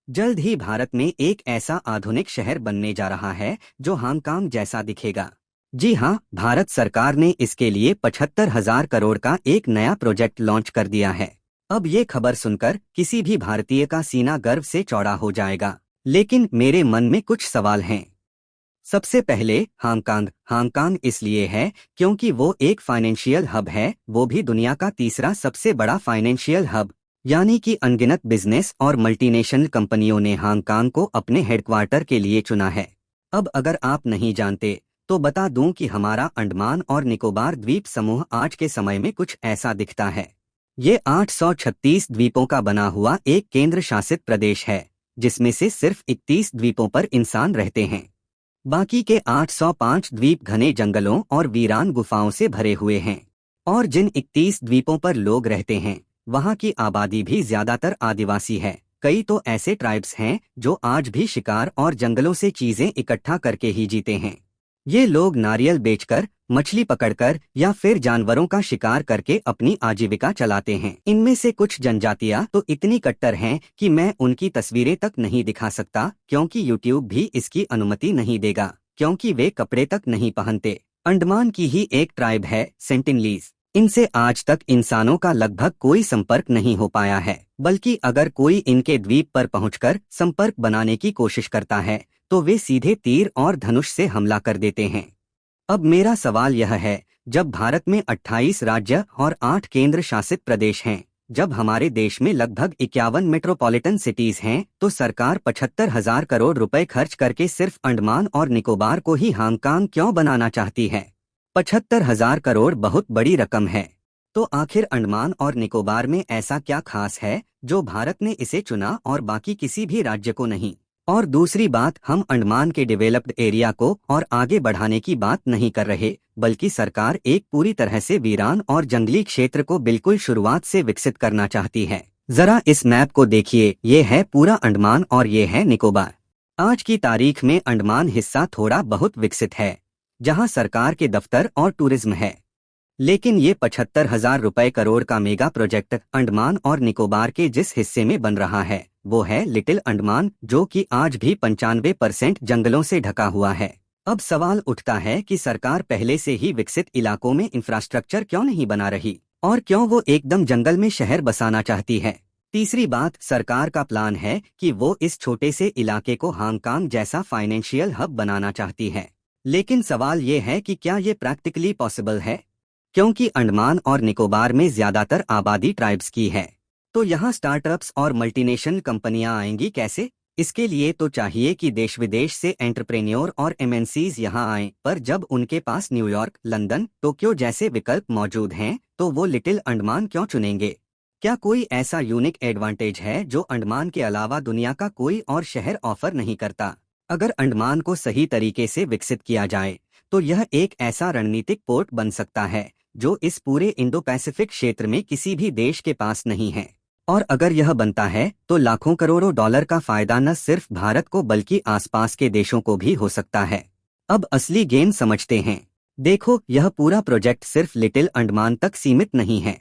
जल्द ही भारत में एक ऐसा आधुनिक शहर बनने जा रहा है जो हांगकांग जैसा दिखेगा। जी हाँ, भारत सरकार ने इसके लिए 75,000 करोड़ का एक नया प्रोजेक्ट लॉन्च कर दिया है। अब ये खबर सुनकर किसी भी भारतीय का सीना गर्व से चौड़ा हो जाएगा। लेकिन मेरे मन में कुछ सवाल हैं। सबसे पहले हांगकांग हांगकांग इसलिए है क्योंकि वो एक फाइनेंशियल हब है, वो भी दुनिया का तीसरा सबसे बड़ा फाइनेंशियल हब। यानी कि अनगिनत बिजनेस और मल्टीनेशनल कंपनियों ने हांगकांग को अपने हेडक्वार्टर के लिए चुना है। अब अगर आप नहीं जानते तो बता दूं कि हमारा अंडमान और निकोबार द्वीप समूह आज के समय में कुछ ऐसा दिखता है। ये 836 द्वीपों का बना हुआ एक केंद्र शासित प्रदेश है, जिसमें से सिर्फ 31 द्वीपों पर इंसान रहते हैं। बाकी के 805 द्वीप घने जंगलों और वीरान गुफाओं से भरे हुए हैं। और जिन 31 द्वीपों पर लोग रहते हैं, वहाँ की आबादी भी ज्यादातर आदिवासी है। कई तो ऐसे ट्राइब्स हैं जो आज भी शिकार और जंगलों से चीजें इकट्ठा करके ही जीते हैं। ये लोग नारियल बेचकर, मछली पकड़कर या फिर जानवरों का शिकार करके अपनी आजीविका चलाते हैं। इनमें से कुछ जनजातियां तो इतनी कट्टर हैं कि मैं उनकी तस्वीरें तक नहीं दिखा सकता, क्योंकि यूट्यूब भी इसकी अनुमति नहीं देगा, क्योंकि वे कपड़े तक नहीं पहनते। अंडमान की ही एक ट्राइब है सेंटिनलीज। इनसे आज तक इंसानों का लगभग कोई संपर्क नहीं हो पाया है, बल्कि अगर कोई इनके द्वीप पर पहुंचकर संपर्क बनाने की कोशिश करता है तो वे सीधे तीर और धनुष से हमला कर देते हैं। अब मेरा सवाल यह है, जब भारत में 28 राज्य और 8 केंद्र शासित प्रदेश हैं, जब हमारे देश में लगभग 51 मेट्रोपॉलिटन सिटीज हैं, तो सरकार 75,000 करोड़ रुपए खर्च करके सिर्फ अंडमान और निकोबार को ही हांगकांग क्यों बनाना चाहती है? 75,000 करोड़ बहुत बड़ी रकम है। तो आखिर अंडमान और निकोबार में ऐसा क्या खास है जो भारत ने इसे चुना और बाकी किसी भी राज्य को नहीं? और दूसरी बात, हम अंडमान के डेवलप्ड एरिया को और आगे बढ़ाने की बात नहीं कर रहे, बल्कि सरकार एक पूरी तरह से वीरान और जंगली क्षेत्र को बिल्कुल शुरुआत से विकसित करना चाहती है। जरा इस मैप को देखिए, ये है पूरा अंडमान और ये है निकोबार। आज की तारीख में अंडमान हिस्सा थोड़ा बहुत विकसित है, जहां सरकार के दफ्तर और टूरिज्म है। लेकिन ये 75,000 रुपए करोड़ का मेगा प्रोजेक्ट अंडमान और निकोबार के जिस हिस्से में बन रहा है, वो है लिटिल अंडमान, जो कि आज भी 95% जंगलों से ढका हुआ है। अब सवाल उठता है कि सरकार पहले से ही विकसित इलाकों में इंफ्रास्ट्रक्चर क्यों नहीं बना रही, और क्यों वो एकदम जंगल में शहर बसाना चाहती है। तीसरी बात, सरकार का प्लान है कि वो इस छोटे से इलाके को हांगकांग जैसा फाइनेंशियल हब बनाना चाहती है। लेकिन सवाल ये है कि क्या ये प्रैक्टिकली पॉसिबल है, क्योंकि अंडमान और निकोबार में ज्यादातर आबादी ट्राइब्स की है। तो यहाँ स्टार्टअप्स और मल्टीनेशनल कंपनियां आएंगी कैसे? इसके लिए तो चाहिए कि देश विदेश से एंटरप्रेन्योर और एमएनसीज यहाँ आएं, पर जब उनके पास न्यूयॉर्क, लंदन, टोक्यो जैसे विकल्प मौजूद हैं, तो वो लिटिल अंडमान क्यों चुनेंगे? क्या कोई ऐसा यूनिक एडवांटेज है जो अंडमान के अलावा दुनिया का कोई और शहर ऑफर नहीं करता? अगर अंडमान को सही तरीके से विकसित किया जाए तो यह एक ऐसा रणनीतिक पोर्ट बन सकता है जो इस पूरे इंडो पैसिफिक क्षेत्र में किसी भी देश के पास नहीं है। और अगर यह बनता है तो लाखों करोड़ों डॉलर का फायदा न सिर्फ भारत को बल्कि आसपास के देशों को भी हो सकता है। अब असली गेम समझते हैं। देखो, यह पूरा प्रोजेक्ट सिर्फ लिटिल अंडमान तक सीमित नहीं है।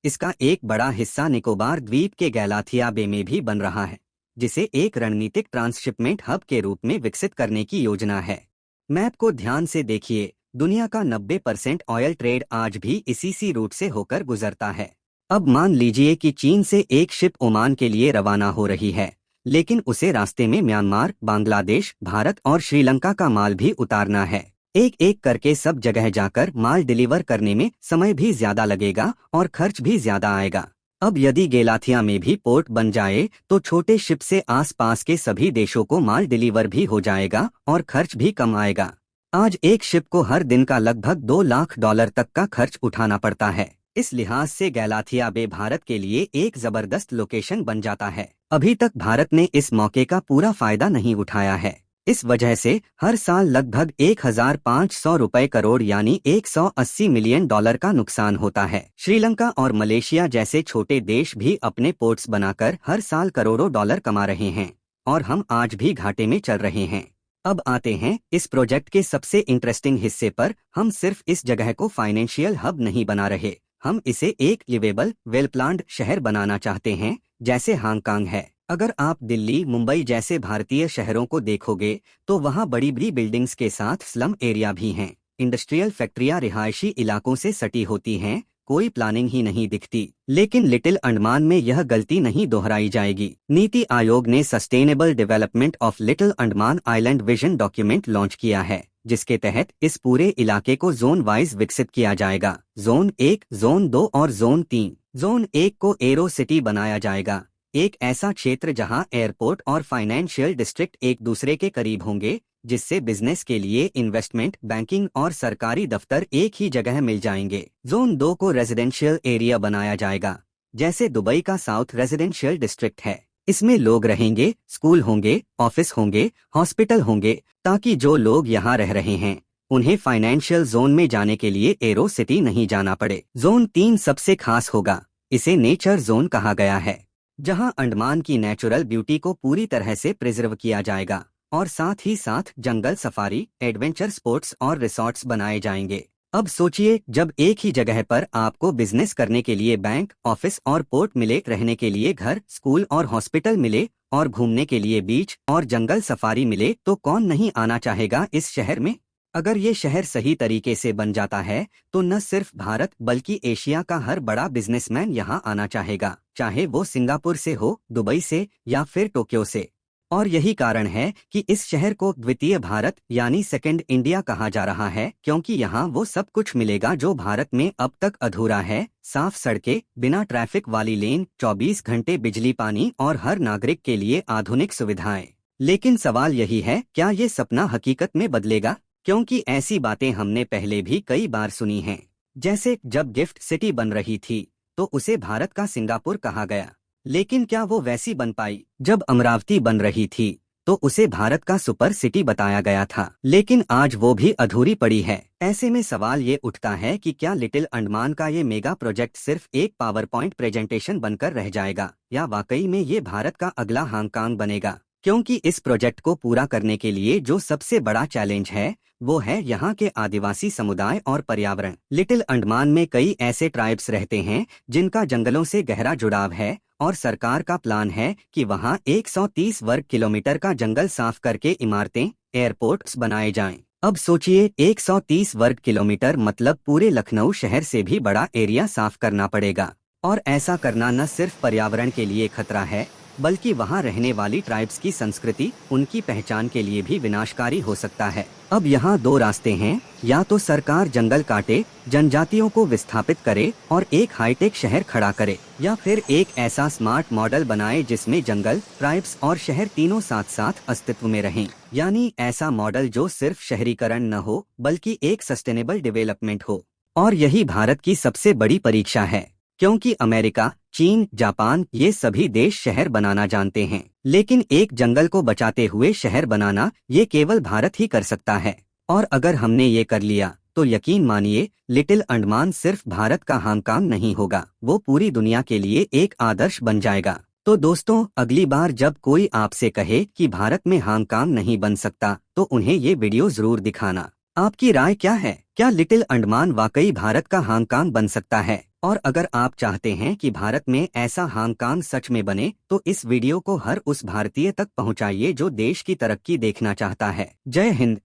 इसका एक बड़ा हिस्सा निकोबार द्वीप के गैलाथिया बे में भी बन रहा है, जिसे एक रणनीतिक ट्रांसशिपमेंट हब के रूप में विकसित करने की योजना है। मैप को ध्यान से देखिए, दुनिया का 90% ऑयल ट्रेड आज भी इसी सी रूट से होकर गुजरता है। अब मान लीजिए कि चीन से एक शिप ओमान के लिए रवाना हो रही है, लेकिन उसे रास्ते में म्यांमार, बांग्लादेश, भारत और श्रीलंका का माल भी उतारना है। एक एक करके सब जगह जाकर माल डिलीवर करने में समय भी ज्यादा लगेगा और खर्च भी ज्यादा आएगा। अब यदि गेलाथिया में भी पोर्ट बन जाए तो छोटे शिप से आसपास के सभी देशों को माल डिलीवर भी हो जाएगा और खर्च भी कम आएगा। आज एक शिप को हर दिन का लगभग 2 लाख डॉलर तक का खर्च उठाना पड़ता है। इस लिहाज से गैलाथिया बे भारत के लिए एक जबरदस्त लोकेशन बन जाता है। अभी तक भारत ने इस मौके का पूरा फायदा नहीं उठाया है। इस वजह से हर साल लगभग 1,500 रुपए करोड़ यानी 180 मिलियन डॉलर का नुकसान होता है। श्रीलंका और मलेशिया जैसे छोटे देश भी अपने पोर्ट्स बनाकर हर साल करोड़ों डॉलर कमा रहे हैं, और हम आज भी घाटे में चल रहे हैं। अब आते हैं इस प्रोजेक्ट के सबसे इंटरेस्टिंग हिस्से पर। हम सिर्फ इस जगह को फाइनेंशियल हब नहीं बना रहे, हम इसे एक लिवेबल, वेल प्लान्ड शहर बनाना चाहते हैं, जैसे हांगकांग है। अगर आप दिल्ली, मुंबई जैसे भारतीय शहरों को देखोगे तो वहाँ बड़ी बड़ी बिल्डिंग्स के साथ स्लम एरिया भी हैं। इंडस्ट्रियल फैक्ट्रियाँ रिहायशी इलाकों से सटी होती हैं, कोई प्लानिंग ही नहीं दिखती। लेकिन लिटिल अंडमान में यह गलती नहीं दोहराई जाएगी। नीति आयोग ने sustainable development of little Andaman island vision document launch किया है, जिसके तहत इस पूरे इलाके को जोन वाइज विकसित किया जाएगा। जोन 1, जोन 2 और जोन 3। जोन 1 को एरो सिटी बनाया जाएगा, एक ऐसा क्षेत्र जहां एयरपोर्ट और फाइनेंशियल डिस्ट्रिक्ट एक दूसरे के करीब होंगे, जिससे बिजनेस के लिए इन्वेस्टमेंट, बैंकिंग और सरकारी दफ्तर एक ही जगह मिल जाएंगे। जोन 2 को रेजिडेंशियल एरिया बनाया जाएगा, जैसे दुबई का साउथ रेजिडेंशियल डिस्ट्रिक्ट है। इसमें लोग रहेंगे, स्कूल होंगे, ऑफिस होंगे, हॉस्पिटल होंगे, ताकि जो लोग यहाँ रह रहे हैं उन्हें फाइनेंशियल जोन में जाने के लिए एरो सिटी नहीं जाना पड़े। जोन 3 सबसे खास होगा, इसे नेचर जोन कहा गया है, जहां अंडमान की नेचुरल ब्यूटी को पूरी तरह से प्रिजर्व किया जाएगा और साथ ही साथ जंगल सफारी, एडवेंचर स्पोर्ट्स और रिसॉर्ट्स बनाए जाएंगे। अब सोचिए, जब एक ही जगह पर आपको बिजनेस करने के लिए बैंक, ऑफिस और पोर्ट मिले, रहने के लिए घर, स्कूल और हॉस्पिटल मिले और घूमने के लिए बीच और जंगल सफारी मिले, तो कौन नहीं आना चाहेगा इस शहर में। अगर ये शहर सही तरीके से बन जाता है तो न सिर्फ भारत बल्कि एशिया का हर बड़ा बिजनेसमैन यहाँ आना चाहेगा, चाहे वो सिंगापुर से हो, दुबई से या फिर टोक्यो से। और यही कारण है कि इस शहर को द्वितीय भारत यानी सेकंड इंडिया कहा जा रहा है, क्योंकि यहाँ वो सब कुछ मिलेगा जो भारत में अब तक अधूरा है। साफ सड़कें, बिना ट्रैफिक वाली लेन, 24 घंटे बिजली पानी और हर नागरिक के लिए आधुनिक सुविधाएं। लेकिन सवाल यही है, क्या ये सपना हकीकत में बदलेगा? क्योंकि ऐसी बातें हमने पहले भी कई बार सुनी हैं। जैसे जब गिफ्ट सिटी बन रही थी तो उसे भारत का सिंगापुर कहा गया, लेकिन क्या वो वैसी बन पाई? जब अमरावती बन रही थी तो उसे भारत का सुपर सिटी बताया गया था, लेकिन आज वो भी अधूरी पड़ी है। ऐसे में सवाल ये उठता है कि क्या लिटिल अंडमान का ये मेगा प्रोजेक्ट सिर्फ एक पावर पॉइंट प्रेजेंटेशन बनकर रह जाएगा, या वाकई में ये भारत का अगला हांगकांग बनेगा? क्योंकि इस प्रोजेक्ट को पूरा करने के लिए जो सबसे बड़ा चैलेंज है वो है यहाँ के आदिवासी समुदाय और पर्यावरण। लिटिल अंडमान में कई ऐसे ट्राइब्स रहते हैं जिनका जंगलों से गहरा जुड़ाव है और सरकार का प्लान है कि वहाँ 130 वर्ग किलोमीटर का जंगल साफ करके इमारतें, एयरपोर्ट्स बनाए जाएं। अब सोचिए, 130 वर्ग किलोमीटर मतलब पूरे लखनऊ शहर से भी बड़ा एरिया साफ करना पड़ेगा। और ऐसा करना न सिर्फ पर्यावरण के लिए खतरा है, बल्कि वहाँ रहने वाली ट्राइब्स की संस्कृति, उनकी पहचान के लिए भी विनाशकारी हो सकता है। अब यहाँ दो रास्ते हैं, या तो सरकार जंगल काटे, जनजातियों को विस्थापित करे और एक हाईटेक शहर खड़ा करे, या फिर एक ऐसा स्मार्ट मॉडल बनाए जिसमें जंगल, ट्राइब्स और शहर तीनों साथ साथ अस्तित्व में रहें। यानी ऐसा मॉडल जो सिर्फ शहरीकरण न हो बल्कि एक सस्टेनेबल डेवलपमेंट हो। और यही भारत की सबसे बड़ी परीक्षा है, क्योंकि अमेरिका, चीन, जापान ये सभी देश शहर बनाना जानते हैं, लेकिन एक जंगल को बचाते हुए शहर बनाना ये केवल भारत ही कर सकता है। और अगर हमने ये कर लिया तो यकीन मानिए, लिटिल अंडमान सिर्फ भारत का हांगकांग नहीं होगा, वो पूरी दुनिया के लिए एक आदर्श बन जाएगा। तो दोस्तों, अगली बार जब कोई आपसे कहे कि भारत में हांगकांग नहीं बन सकता, तो उन्हें ये वीडियो जरूर दिखाना। आपकी राय क्या है? क्या लिटिल अंडमान वाकई भारत का हांगकांग बन सकता है? और अगर आप चाहते हैं कि भारत में ऐसा हांगकांग सच में बने, तो इस वीडियो को हर उस भारतीय तक पहुंचाइए जो देश की तरक्की देखना चाहता है। जय हिंद।